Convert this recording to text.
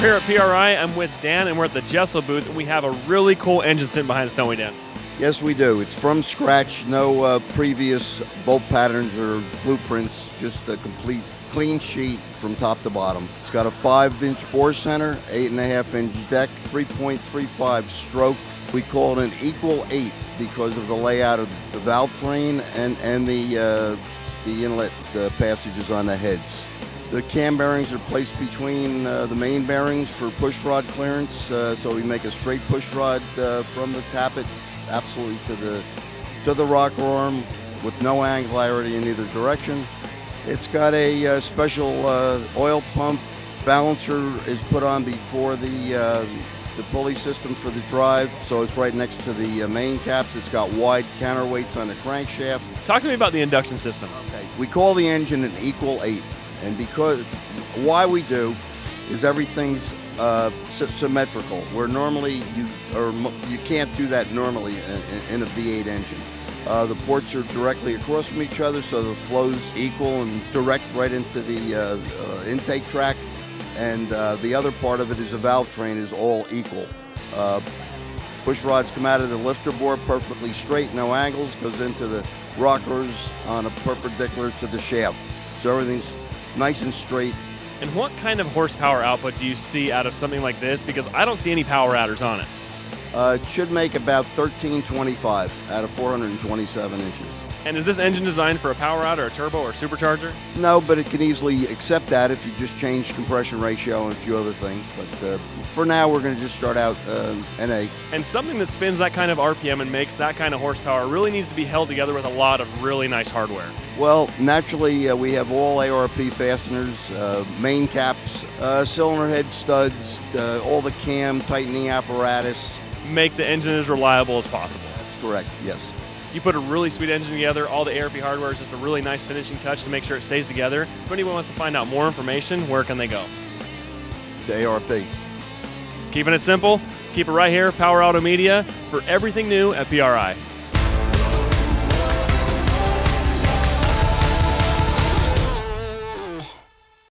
here at PRI. I'm with Dan, and we're at the Jesel booth, and we have a really cool engine sitting behind us, don't we, Dan? Yes, we do. It's from scratch, no previous bolt patterns or blueprints, just a complete clean sheet from top to bottom. It's got a 5-inch bore center, 8.5-inch deck, 3.35 stroke. We call it an equal 8 because of the layout of the valvetrain and the inlet passages on the heads. The cam bearings are placed between the main bearings for push rod clearance, so we make a straight push rod from the tappet absolutely to the rocker arm with no angularity in either direction. It's got a special oil pump. Balancer is put on before the pulley system for the drive, so it's right next to the main caps. It's got wide counterweights on the crankshaft. Talk to me about the induction system. Okay. We call the engine an equal 8, and because why we do is everything's symmetrical, where normally you can't do that normally in a V8 engine. The ports are directly across from each other, so the flow's equal and direct right into the intake track. And the other part of it is the valve train is all equal. Push rods come out of the lifter bore perfectly straight, no angles, goes into the rockers on a perpendicular to the shaft. So everything's nice and straight. And what kind of horsepower output do you see out of something like this? Because I don't see any power adders on it. It should make about 1325 out of 427 inches. And is this engine designed for a power out or a turbo or supercharger? No, but it can easily accept that if you just change compression ratio and a few other things. But for now, we're going to just start out NA. And something that spins that kind of RPM and makes that kind of horsepower really needs to be held together with a lot of really nice hardware. Well, naturally, we have all ARP Fasteners, main caps, cylinder head studs, all the cam tightening apparatus. Make the engine as reliable as possible. That's correct, yes. You put a really sweet engine together. All the ARP hardware is just a really nice finishing touch to make sure it stays together. If anyone wants to find out more information, where can they go? To ARP. Keeping it simple, keep it right here, Power Automedia, for everything new at PRI.